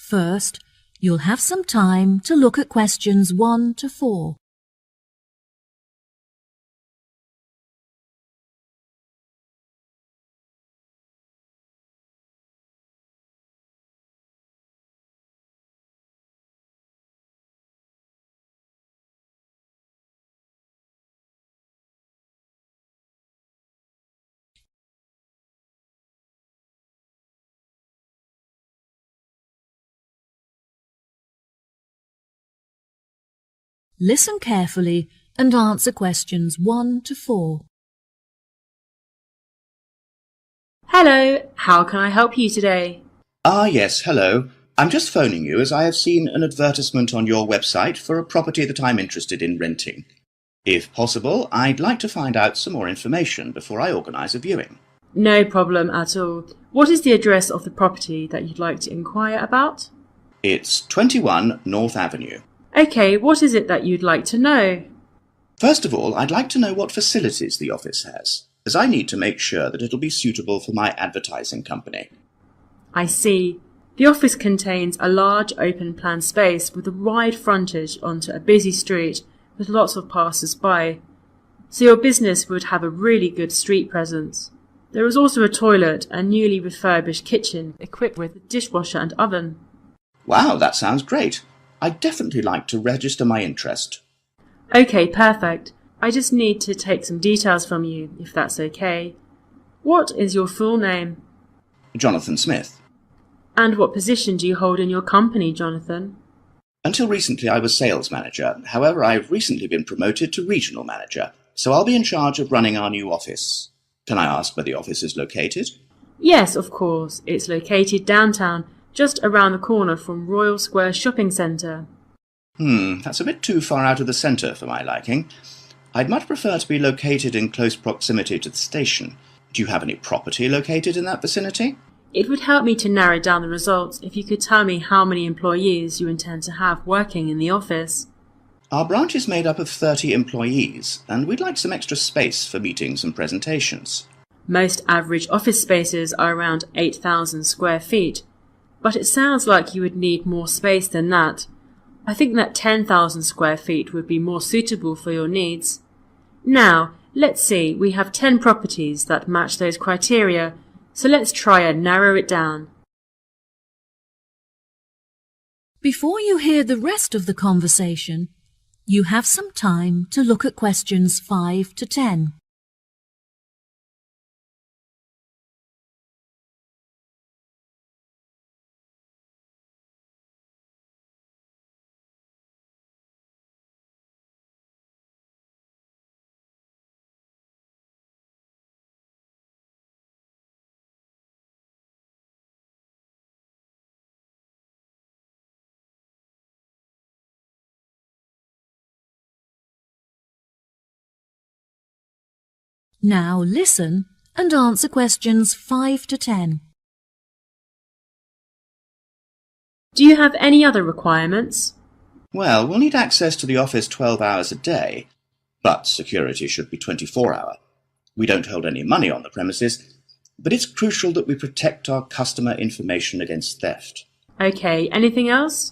First, you'll have some time to look at questions 1 to 4. Listen carefully and answer questions 1 to 4. Hello, how can I help you today? Yes, hello. I'm just phoning you as I have seen an advertisement on your website for a property that I'm interested in renting. If possible, I'd like to find out some more information before I organise a viewing. No problem at all. What is the address of the property that you'd like to inquire about? It's 21 North Avenue. Okay, what is it that you'd like to know? First of all, I'd like to know what facilities the office has, as I need to make sure that it'll be suitable for my advertising company. I see. The office contains a large open-plan space with a wide frontage onto a busy street with lots of passers-by, so your business would have a really good street presence. There is also a toilet and newly refurbished kitchen equipped with a dishwasher and oven. Wow, that sounds great. I'd definitely like to register my interest. Okay, perfect. I just need to take some details from you, if that's okay. What is your full name? Jonathan Smith. And what position do you hold in your company, Jonathan? Until recently I was sales manager. However, I've recently been promoted to regional manager, so I'll be in charge of running our new office. Can I ask where the office is located? Yes, of course. It's located downtown, just around the corner from Royal Square Shopping Centre. That's a bit too far out of the centre for my liking. I'd much prefer to be located in close proximity to the station. Do you have any property located in that vicinity? It would help me to narrow down the results if you could tell me how many employees you intend to have working in the office. Our branch is made up of 30 employees, and we'd like some extra space for meetings and presentations. Most average office spaces are around 8,000 square feet, but it sounds like you would need more space than that. I think that 10,000 square feet would be more suitable for your needs. Now, let's see, we have 10 properties that match those criteria, so let's try and narrow it down. Before you hear the rest of the conversation, you have some time to look at questions 5 to 10. Now listen and answer questions 5 to 10. Do you have any other requirements? Well, we'll need access to the office 12 hours a day, but security should be 24-hour. We don't hold any money on the premises, but it's crucial that we protect our customer information against theft. Okay, anything else?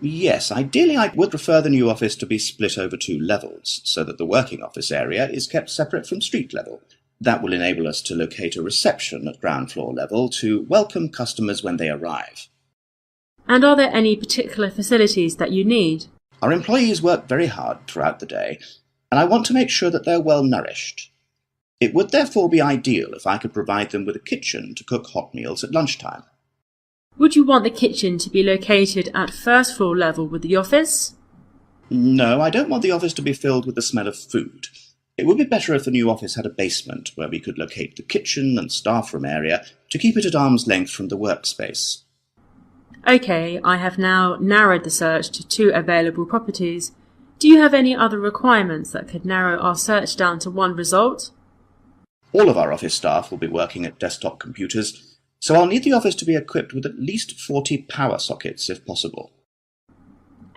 Yes, ideally I would prefer the new office to be split over 2 levels, so that the working office area is kept separate from street level. That will enable us to locate a reception at ground floor level to welcome customers when they arrive. And are there any particular facilities that you need? Our employees work very hard throughout the day, and I want to make sure that they're well nourished. It would therefore be ideal if I could provide them with a kitchen to cook hot meals at lunchtime. Would you want the kitchen to be located at first floor level with the office? No, I don't want the office to be filled with the smell of food. It would be better if the new office had a basement where we could locate the kitchen and staff room area to keep it at arm's length from the workspace. Okay, I have now narrowed the search to 2 available properties. Do you have any other requirements that could narrow our search down to 1 result? All of our office staff will be working at desktop computers, so I'll need the office to be equipped with at least 40 power sockets if possible.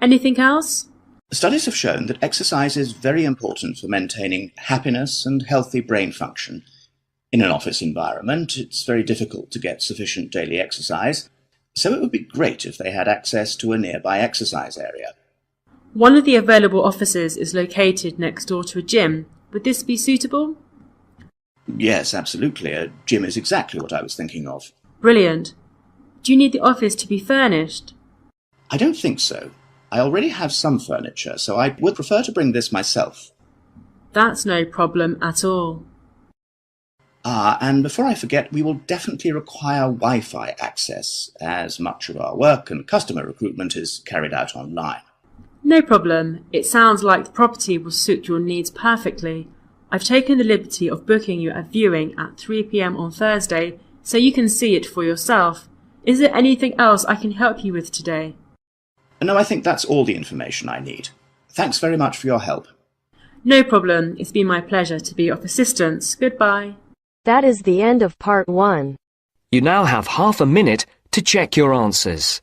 Anything else? Studies have shown that exercise is very important for maintaining happiness and healthy brain function. In an office environment, it's very difficult to get sufficient daily exercise, so it would be great if they had access to a nearby exercise area. One of the available offices is located next door to a gym. Would this be suitable? Yes, absolutely. A gym is exactly what I was thinking of. Brilliant. Do you need the office to be furnished? I don't think so. I already have some furniture, so I would prefer to bring this myself. That's no problem at all. And before I forget, we will definitely require Wi-Fi access, as much of our work and customer recruitment is carried out online. No problem. It sounds like the property will suit your needs perfectly. I've taken the liberty of booking you a viewing at 3 p.m. on Thursday, so you can see it for yourself. Is there anything else I can help you with today? No, I think that's all the information I need. Thanks very much for your help. No problem. It's been my pleasure to be of assistance. Goodbye. That is the end of part 1. You now have half a minute to check your answers.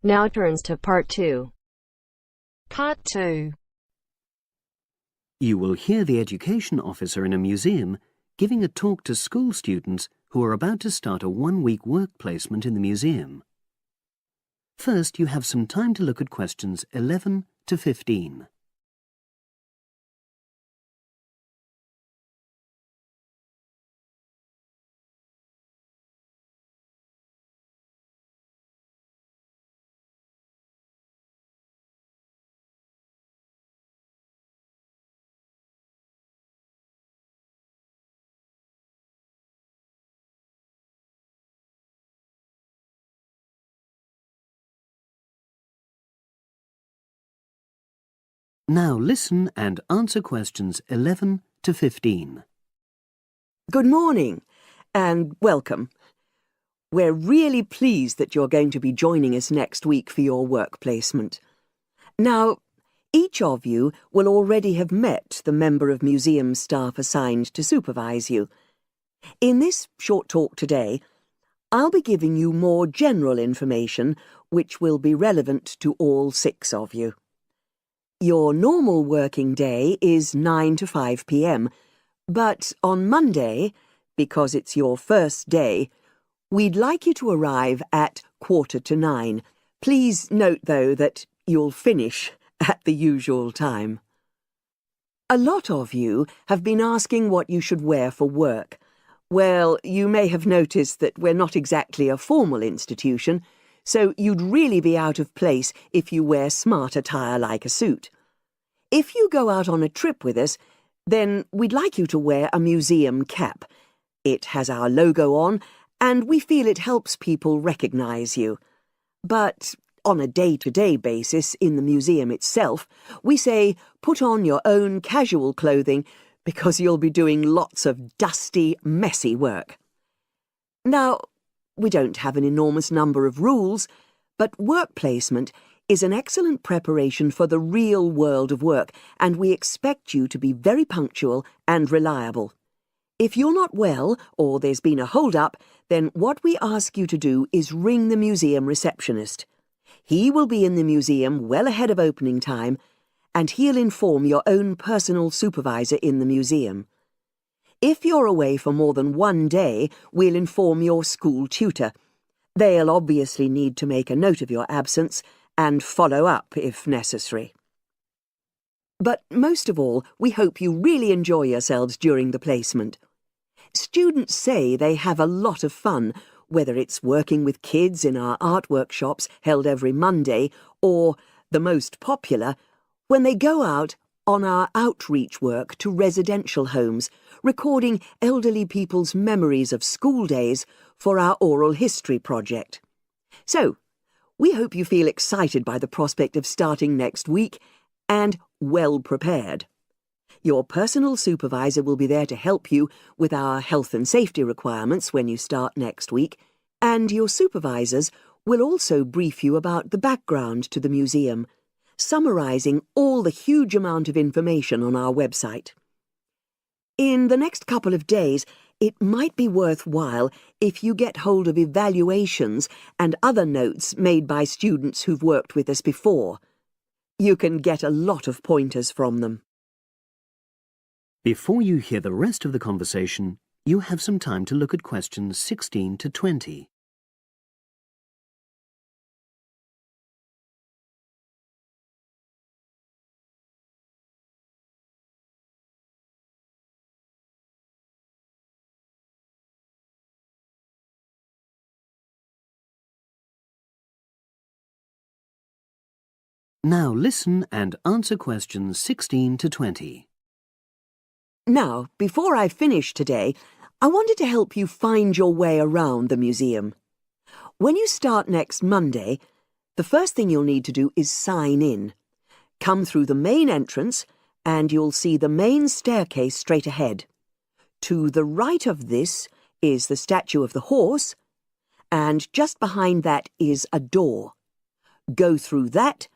Now turns to part 2. Part 2. You will hear the education officer in a museum giving a talk to school students who are about to start a 1-week work placement in the museum. First, you have some time to look at questions 11 to 15. Now listen and answer questions 11 to 15. Good morning and welcome. We're really pleased that you're going to be joining us next week for your work placement. Now, each of you will already have met the member of museum staff assigned to supervise you. In this short talk today, I'll be giving you more general information which will be relevant to all 6 of you. Your normal working day is 9 to 5 p.m, but on Monday, because it's your first day, we'd like you to arrive at 8:45. Please note, though, that you'll finish at the usual time. A lot of you have been asking what you should wear for work. Well, you may have noticed that we're not exactly a formal institution, so you'd really be out of place if you wear smart attire like a suit. If you go out on a trip with us, then we'd like you to wear a museum cap. It has our logo on, and we feel it helps people recognise you. But on a day-to-day basis in the museum itself, we say put on your own casual clothing because you'll be doing lots of dusty, messy work. Now, we don't have an enormous number of rules, but work placement is an excellent preparation for the real world of work, and we expect you to be very punctual and reliable. If you're not well, or there's been a hold-up, then what we ask you to do is ring the museum receptionist. He will be in the museum well ahead of opening time, and he'll inform your own personal supervisor in the museum. If you're away for more than 1 day, we'll inform your school tutor. They'll obviously need to make a note of your absence and follow up if necessary. But most of all, we hope you really enjoy yourselves during the placement. Students say they have a lot of fun, whether it's working with kids in our art workshops held every Monday, or, the most popular, when they go out on our outreach work to residential homes, recording elderly people's memories of school days for our oral history project. So, we hope you feel excited by the prospect of starting next week and well prepared. Your personal supervisor will be there to help you with our health and safety requirements when you start next week, and your supervisors will also brief you about the background to the museum, summarising all the huge amount of information on our website. In the next couple of days, it might be worthwhile if you get hold of evaluations and other notes made by students who've worked with us before. You can get a lot of pointers from them. Before you hear the rest of the conversation, you have some time to look at questions 16 to 20. Now listen and answer questions 16 to 20. Now, before I finish today, I wanted to help you find your way around the museum. When you start next Monday, the first thing you'll need to do is sign in. Come through the main entrance and you'll see the main staircase straight ahead. To the right of this is the statue of the horse, and just behind that is a door. Go through that,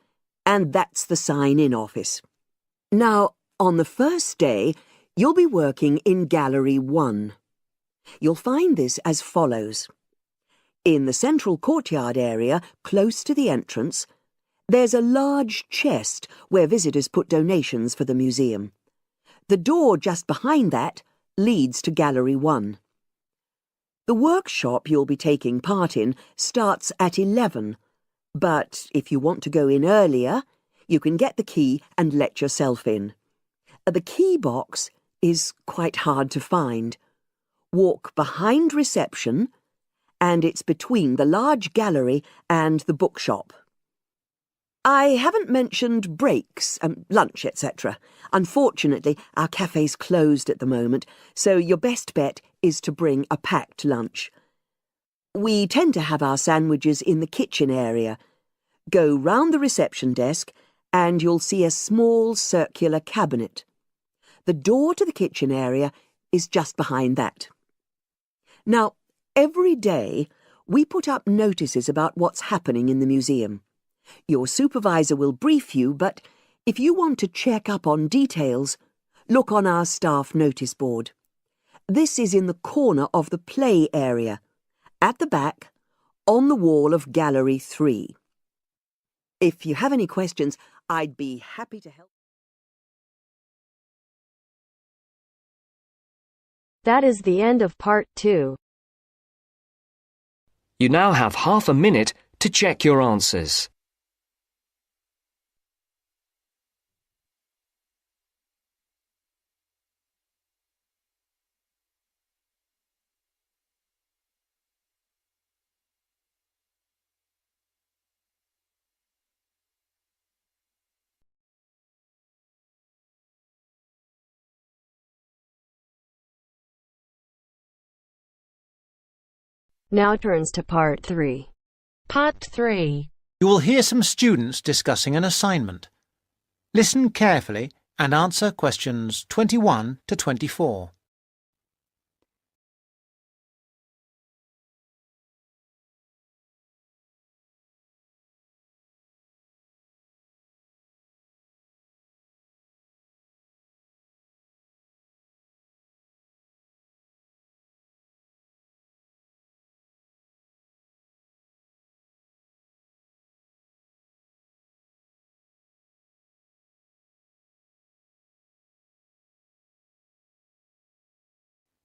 and that's the sign-in office. Now, on the first day, you'll be working in Gallery 1. You'll find this as follows. In the central courtyard area, close to the entrance, there's a large chest where visitors put donations for the museum. The door just behind that leads to Gallery 1. The workshop you'll be taking part in starts at 11, but if you want to go in earlier, you can get the key and let yourself in. The key box is quite hard to find. Walk behind reception, and it's between the large gallery and the bookshop. I haven't mentioned breaks, lunch, etc. Unfortunately, our cafe's closed at the moment, so your best bet is to bring a packed lunch. We tend to have our sandwiches in the kitchen area. Go round the reception desk and you'll see a small circular cabinet. The door to the kitchen area is just behind that. Now, every day we put up notices about what's happening in the museum. Your supervisor will brief you, but if you want to check up on details, look on our staff notice board. This is in the corner of the play area, at the back, on the wall of Gallery 3. If you have any questions, I'd be happy to help. That is the end of part 2. You now have half a minute to check your answers. Now turns to part 3. Part 3. You will hear some students discussing an assignment. Listen carefully and answer questions 21 to 24.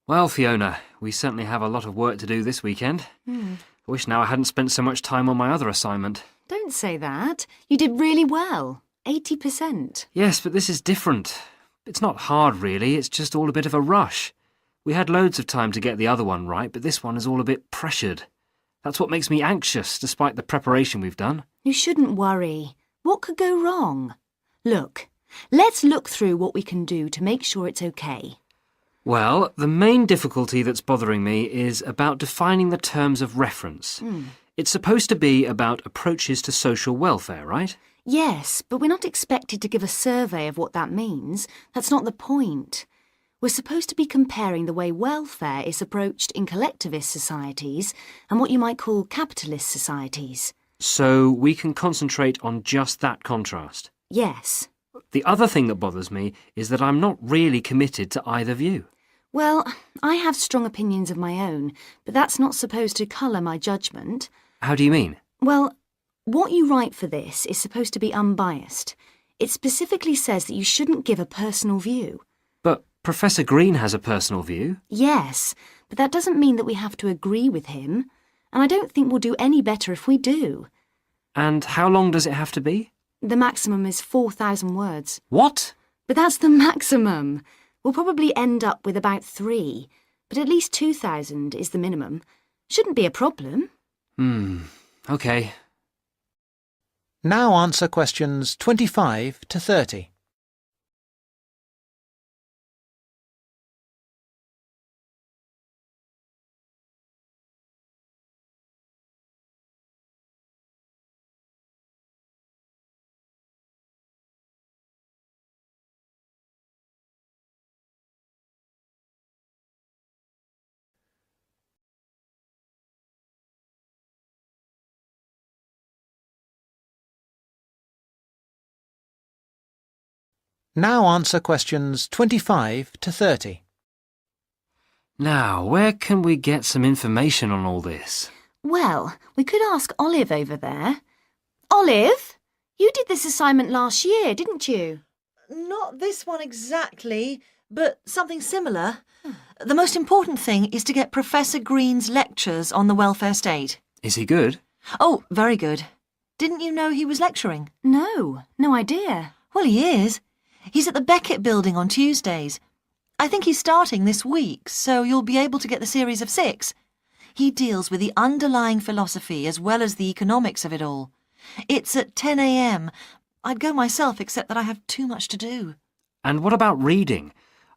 Well, Fiona, we certainly have a lot of work to do this weekend. I wish now I hadn't spent so much time on my other assignment. Don't say that. You did really well. 80%. Yes, but this is different. It's not hard, really. It's just all a bit of a rush. We had loads of time to get the other one right, but this one is all a bit pressured. That's what makes me anxious, despite the preparation we've done. You shouldn't worry. What could go wrong? Look, let's look through what we can do to make sure it's okay. Well, the main difficulty that's bothering me is about defining the terms of reference. It's supposed to be about approaches to social welfare, right? Yes, but we're not expected to give a survey of what that means. That's not the point. We're supposed to be comparing the way welfare is approached in collectivist societies and what you might call capitalist societies. So we can concentrate on just that contrast. Yes. The other thing that bothers me is that I'm not really committed to either view. Well, I have strong opinions of my own, but that's not supposed to colour my judgment. How do you mean? Well, what you write for this is supposed to be unbiased. It specifically says that you shouldn't give a personal view. But Professor Green has a personal view. Yes, but that doesn't mean that we have to agree with him. And I don't think we'll do any better if we do. And how long does it have to be? The maximum is 4,000 words. What? But that's the maximum. We'll probably end up with about 3, but at least 2,000 is the minimum. Shouldn't be a problem. OK. Now answer questions 25 to 30. Now answer questions 25 to 30. Now, where can we get some information on all this? Well, we could ask Olive over there. Olive, you did this assignment last year, didn't you? Not this one exactly, but something similar. The most important thing is to get Professor Green's lectures on the welfare state. Is he good? Oh, very good. Didn't you know he was lecturing? No idea. Well, he is. He's at the Beckett building on Tuesdays. I think he's starting this week, so you'll be able to get the series of 6. He deals with the underlying philosophy as well as the economics of it all. It's at 10 a.m. I'd go myself, except that I have too much to do. And what about reading?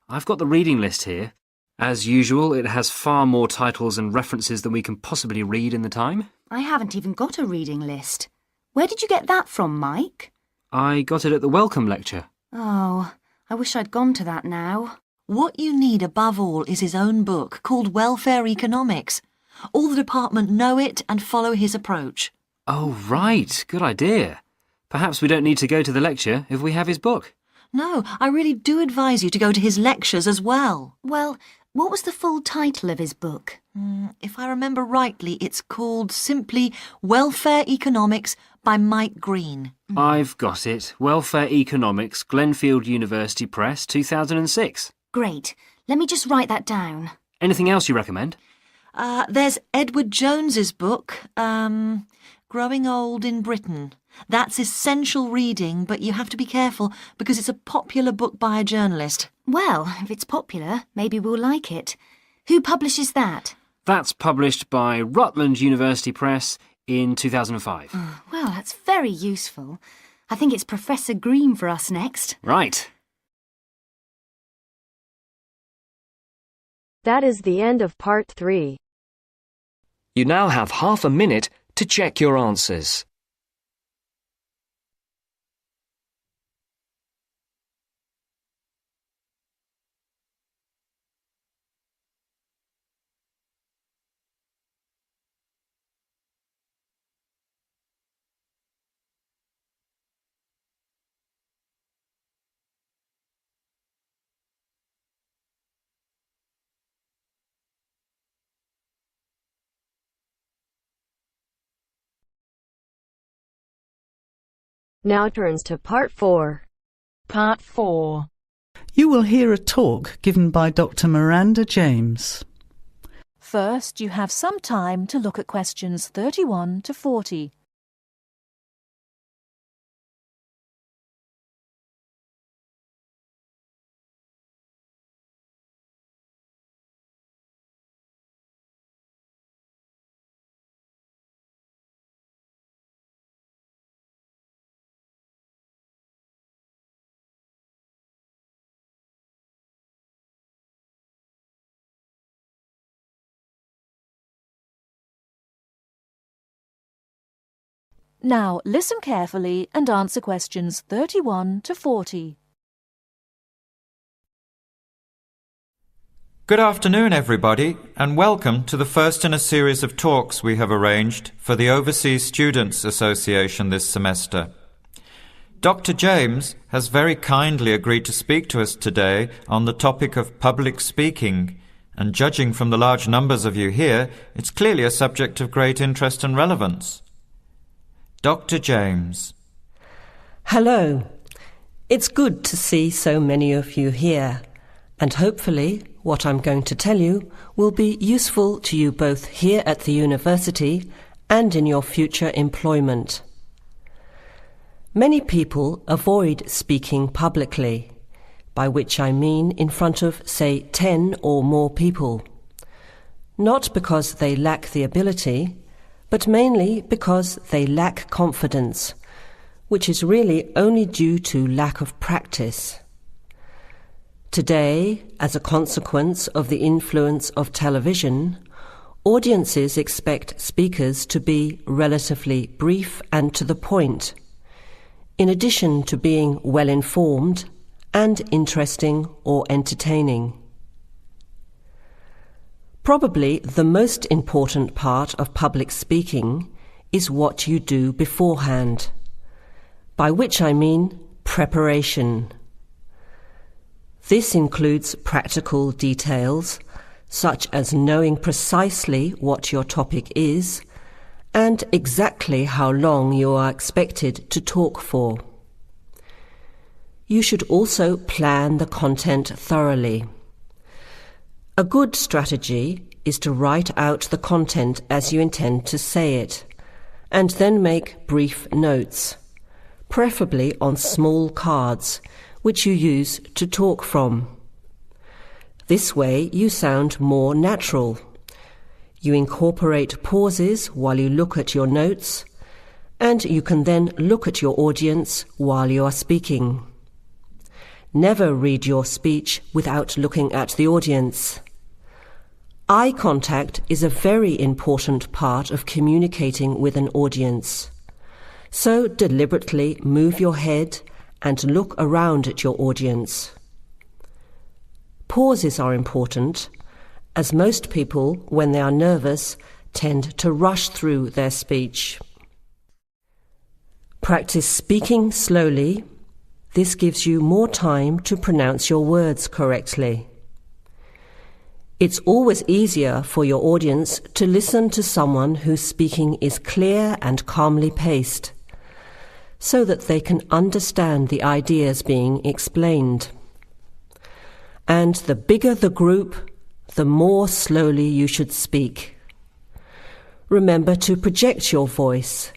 I've got the reading list here. As usual, it has far more titles and references than we can possibly read in the time. I haven't even got a reading list. Where did you get that from, Mike? I got it at the welcome lecture. Oh, I wish I'd gone to that now. What you need above all is his own book called Welfare Economics. All the department know it and follow his approach. Oh, right. Good idea. Perhaps we don't need to go to the lecture if we have his book. No, I really do advise you to go to his lectures as well. Well, what was the full title of his book? If I remember rightly, it's called simply Welfare Economics by Mike Green. I've got it. Welfare Economics, Glenfield University Press, 2006. Great. Let me just write that down. Anything else you recommend? There's Edward Jones's book, Growing Old in Britain. That's essential reading, but you have to be careful because it's a popular book by a journalist. Well, if it's popular, maybe we'll like it. Who publishes that? That's published by Rutland University Press in 2005. Well, that's very useful. I think it's Professor Green for us next. Right. That is the end of part 3. You now have half a minute to check your answers. Now turns to part 4. Part 4. You will hear a talk given by Dr. Miranda James. First, you have some time to look at questions 31 to 40. Now listen carefully and answer questions 31 to 40. Good afternoon, everybody, and welcome to the first in a series of talks we have arranged for the Overseas Students Association this semester. Dr. James has very kindly agreed to speak to us today on the topic of public speaking, and judging from the large numbers of you here, it's clearly a subject of great interest and relevance. Dr. James. Hello. It's good to see so many of you here, and hopefully what I'm going to tell you will be useful to you both here at the university and in your future employment. Many people avoid speaking publicly, by which I mean in front of, say, 10 or more people. Not because they lack the ability, but mainly because they lack confidence, which is really only due to lack of practice. Today, as a consequence of the influence of television, audiences expect speakers to be relatively brief and to the point, in addition to being well-informed and interesting or entertaining. Probably the most important part of public speaking is what you do beforehand, by which I mean preparation. This includes practical details, such as knowing precisely what your topic is and exactly how long you are expected to talk for. You should also plan the content thoroughly. A good strategy is to write out the content as you intend to say it, and then make brief notes, preferably on small cards, which you use to talk from. This way you sound more natural. You incorporate pauses while you look at your notes, and you can then look at your audience while you are speaking. Never read your speech without looking at the audience. Eye contact is a very important part of communicating with an audience. So deliberately move your head and look around at your audience. Pauses are important, as most people, when they are nervous, tend to rush through their speech. Practice speaking slowly. This gives you more time to pronounce your words correctly. It's always easier for your audience to listen to someone whose speaking is clear and calmly paced, so that they can understand the ideas being explained. And the bigger the group, the more slowly you should speak. Remember to project your voice,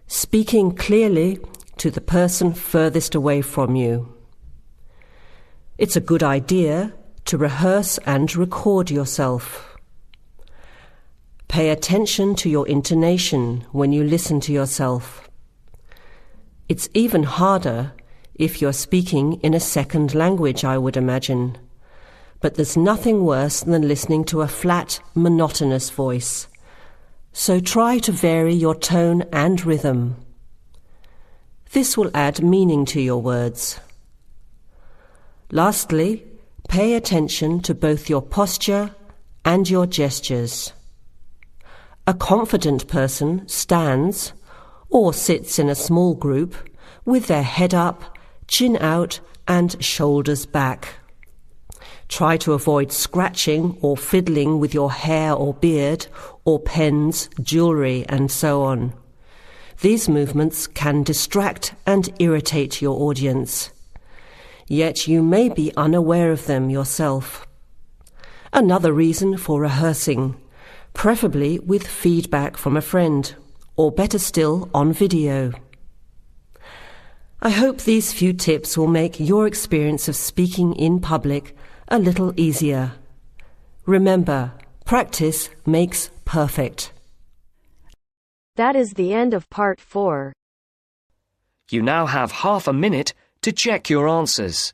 speaking clearly to the person furthest away from you. It's a good idea to rehearse and record yourself. Pay attention to your intonation when you listen to yourself. It's even harder if you're speaking in a second language, I would imagine. But there's nothing worse than listening to a flat, monotonous voice. So try to vary your tone and rhythm. This will add meaning to your words. Lastly, pay attention to both your posture and your gestures. A confident person stands or sits in a small group with their head up, chin out and shoulders back. Try to avoid scratching or fiddling with your hair or beard or pens, jewellery and so on. These movements can distract and irritate your audience. Yet you may be unaware of them yourself. Another reason for rehearsing, preferably with feedback from a friend, or better still, on video. I hope these few tips will make your experience of speaking in public a little easier. Remember, practice makes perfect. That is the end of part 4. You now have half a minute to check your answers.